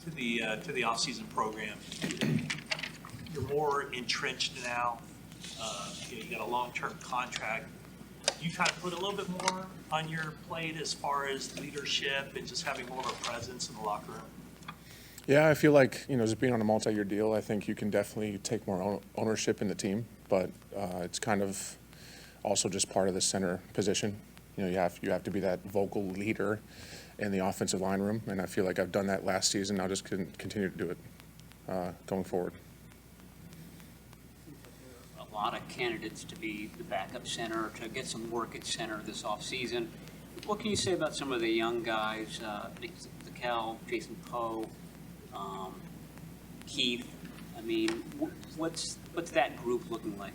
to the off-season program. You're more entrenched now. You got a long-term contract. You kind of put a little bit more on your plate as far as leadership and just having more of a presence in the locker room. Yeah, I feel like, just being on a multi-year deal, I think you can definitely take more ownership in the team, but it's kind of also just part of the center position. You have to be that vocal leader in the offensive line room, and I feel like I've done that last season. I'll just continue to do it going forward. A lot of candidates to be the backup center, to get some work at center this offseason. What can you say about some of the young guys, Cal, Jason Poe, Keith? I mean, what's that group looking like?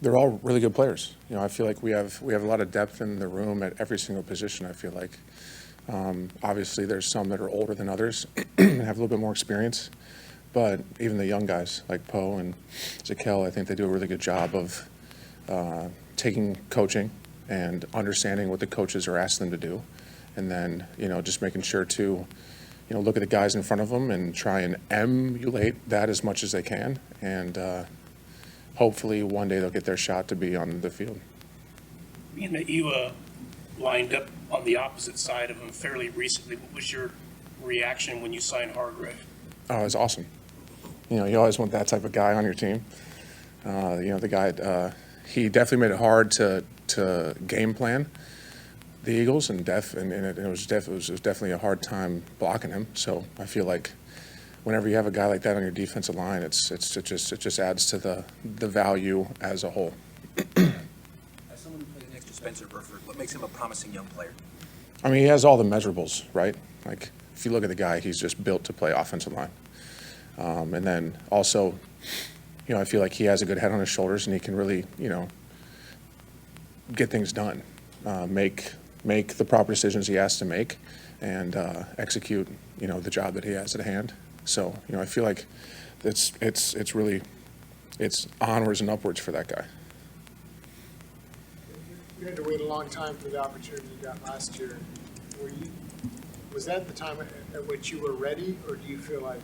They're all really good players. I feel like we have a lot of depth in the room at every single position. I feel like obviously there's some that are older than others and have a little bit more experience, but even the young guys like Poe and Zakel, I think they do a really good job of taking coaching and understanding what the coaches are asking them to do, and then just making sure to look at the guys in front of them and try and emulate that as much as they can, and hopefully one day they'll get their shot to be on the field. Being that you lined up on the opposite side of him fairly recently, what was your reaction when you signed Hargrave? Oh, it was awesome. You always want that type of guy on your team. The guy, he definitely made it hard to game plan the Eagles, and it was definitely a hard time blocking him. So I feel like whenever you have a guy like that on your defensive line, it just adds to the value as a whole. As someone who plays next to Spencer Burford, what makes him a promising young player? I mean, he has all the measurables, right? Like, if you look at the guy, he's just built to play offensive line. And then also, I feel like he has a good head on his shoulders, and he can really, get things done, make the proper decisions he has to make, and execute, the job that he has at hand. So, I feel like it's onwards and upwards for that guy. You had to wait a long time for the opportunity you got last year. Was that the time at which you were ready, or do you feel like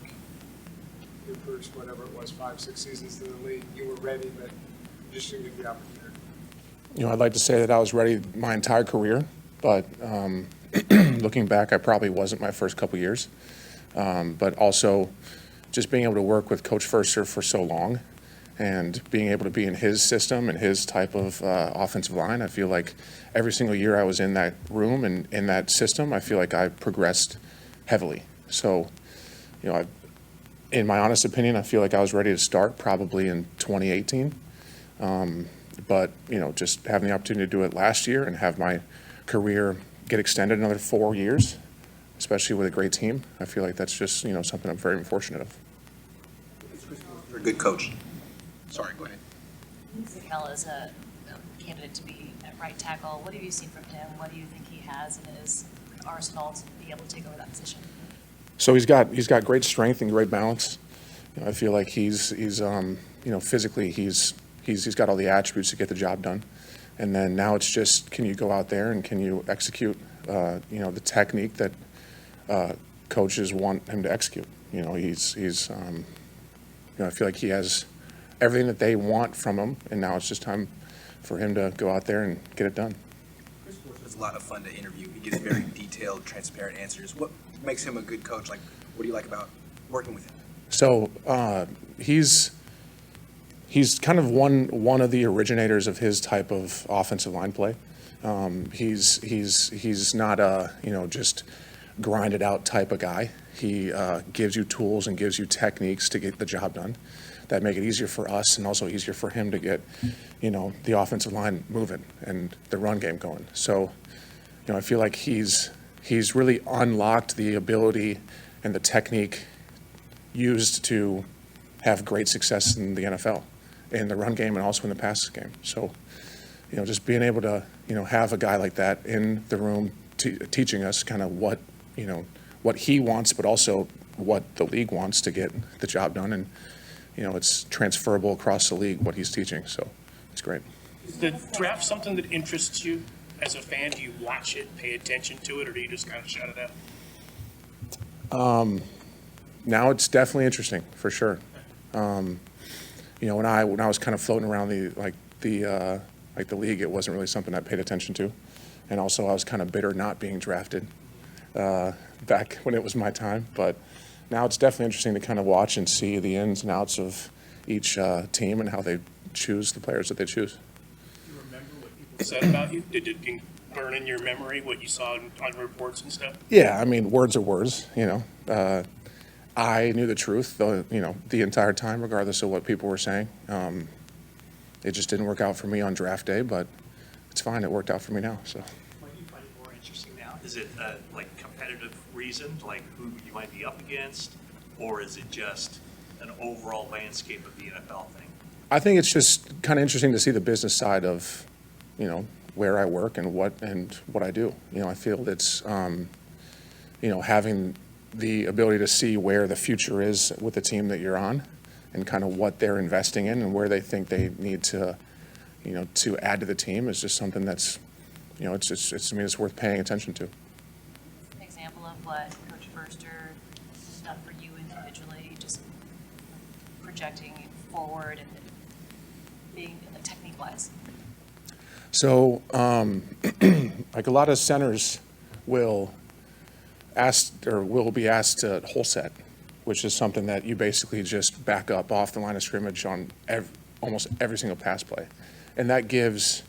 your first, whatever it was, 5-6 seasons in the league, you were ready, but you just didn't get the opportunity? I'd like to say that I was ready my entire career, but looking back, I probably wasn't my first couple years. But also, just being able to work with Coach Furster for so long, and being able to be in his system and his type of offensive line, I feel like every single year I was in that room and in that system, I feel like I progressed heavily. So, in my honest opinion, I feel like I was ready to start probably in 2018. But, just having the opportunity to do it last year and have my career get extended another 4 years, especially with a great team, I feel like that's just, something I'm very fortunate of. You're a good coach. Sorry, go ahead. Zakel is a candidate to be at right tackle. What have you seen from him? What do you think he has in his arsenal to be able to take over that position? So he's got great strength and great balance. I feel like he's physically he's got all the attributes to get the job done. And then now it's just, can you go out there and can you execute the technique that coaches want him to execute? I feel like he has everything that they want from him, and now it's just time for him to go out there and get it done. Chris Force was a lot of fun to interview. He gives very detailed, transparent answers. What makes him a good coach? Like, what do you like about working with him? So he's kind of one of the originators of his type of offensive line play. He's not a just grinded out type of guy. He gives you tools and gives you techniques to get the job done that make it easier for us and also easier for him to get the offensive line moving and the run game going. So I feel like he's really unlocked the ability and the technique used to have great success in the NFL, in the run game and also in the pass game. So, just being able to, have a guy like that in the room teaching us kind of what he wants, but also what the league wants to get the job done. And, it's transferable across the league, what he's teaching. So it's great. Is the draft something that interests you as a fan? Do you watch it, pay attention to it, or do you just kind of shut it out? Now it's definitely interesting, for sure. You know, when I was kind of floating around the league, it wasn't really something I paid attention to. And also I was kind of bitter not being drafted back when it was my time. But now it's definitely interesting to kind of watch and see the ins and outs of each team and how they choose the players that they choose. Do you remember what people said about you? Did it burn in your memory what you saw on reports and stuff? Yeah, I mean, words are words, you know. I knew the truth, you know, the entire time, regardless of what people were saying. It just didn't work out for me on draft day, but it's fine. It worked out for me now, so. Why do you find it more interesting now? Is it like competitive reason, like who you might be up against, or is it just an overall landscape of the NFL thing? I think it's just kind of interesting to see the business side of, you know, where I work and what I do. You know, I feel it's, you know, having the ability to see where the future is with the team that you're on and kind of what they're investing in and where they think they need to, you know, to add to the team is just something that's, you know, it's I mean, it's worth paying attention to. An example of what Coach Burster has done for you individually, just projecting forward and being technique-wise. So, like a lot of centers will be asked to hole set, which is something that you basically just back up off the line of scrimmage on almost every single pass play. And that gives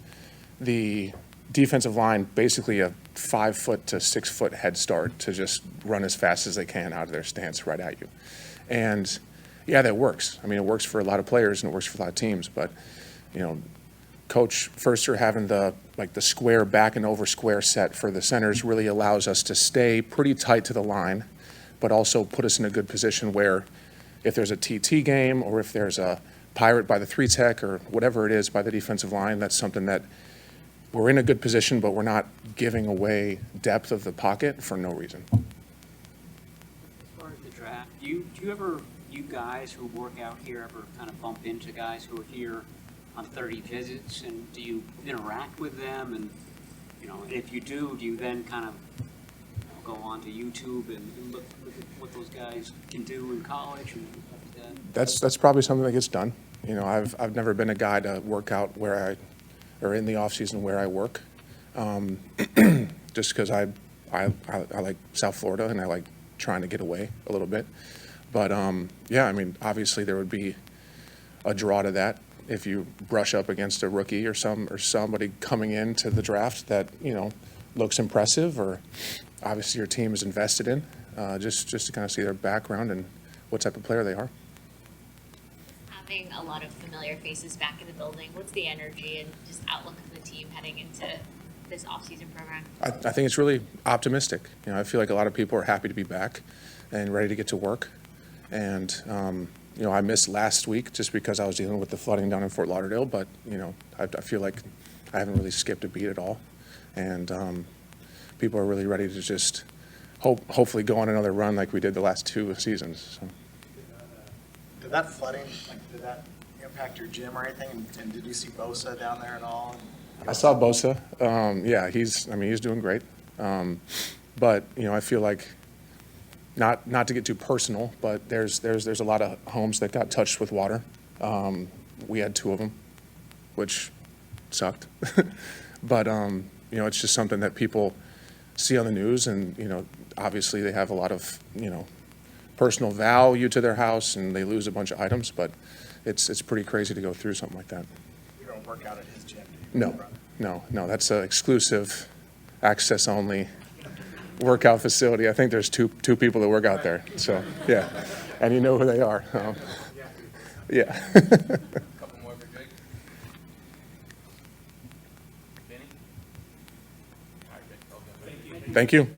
the defensive line basically a 5 foot to 6 foot head start to just run as fast as they can out of their stance right at you. And yeah, that works. I mean, it works for a lot of players and it works for a lot of teams, but, you know, Coach Furster having the square back and over square set for the centers really allows us to stay pretty tight to the line, but also put us in a good position where if there's a TT game or if there's a pirate by the 3-tech or whatever it is by the defensive line, that's something that we're in a good position, but we're not giving away depth of the pocket for no reason. As far as the draft, do you guys who work out here ever kind of bump into guys who are here on 30 visits, and do you interact with them? And, you know, if you do you then kind of, you know, go on to YouTube and look at what those guys can do in college and stuff like that? That's probably something that gets done. You know, I've never been a guy to work out or in the off season where I work, just because I like South Florida and I like trying to get away a little bit. But yeah, I mean, obviously there would be a draw to that if you brush up against a rookie or somebody coming into the draft that, you know, looks impressive or obviously your team is invested in, just to kind of see their background and what type of player they are. Having a lot of familiar faces back in the building, what's the energy and just outlook of the team heading into this off-season program? I think it's really optimistic. You know, I feel like a lot of people are happy to be back and ready to get to work. And, you know, I missed last week just because I was dealing with the flooding down in Fort Lauderdale, but, you know, I feel like I haven't really skipped a beat at all. And people are really ready to just hopefully go on another run like we did the last 2 seasons. So. Did that flooding, did that impact your gym or anything? And did you see Bosa down there at all? I saw Bosa. Yeah, he's doing great. But, you know, I feel like not to get too personal, but there's a lot of homes that got touched with water. We had 2 of them, which sucked. But, you know, it's just something that people see on the news and, you know, obviously they have a lot of, you know, personal value to their house and they lose a bunch of items, but it's pretty crazy to go through something like that. You don't work out at his gym, do you? No, that's an exclusive, access only workout facility. I think there's two people that work out there, so, yeah, and you know who they are. Yeah. Couple more for Jake. Benny? All right, Jake. Thank you.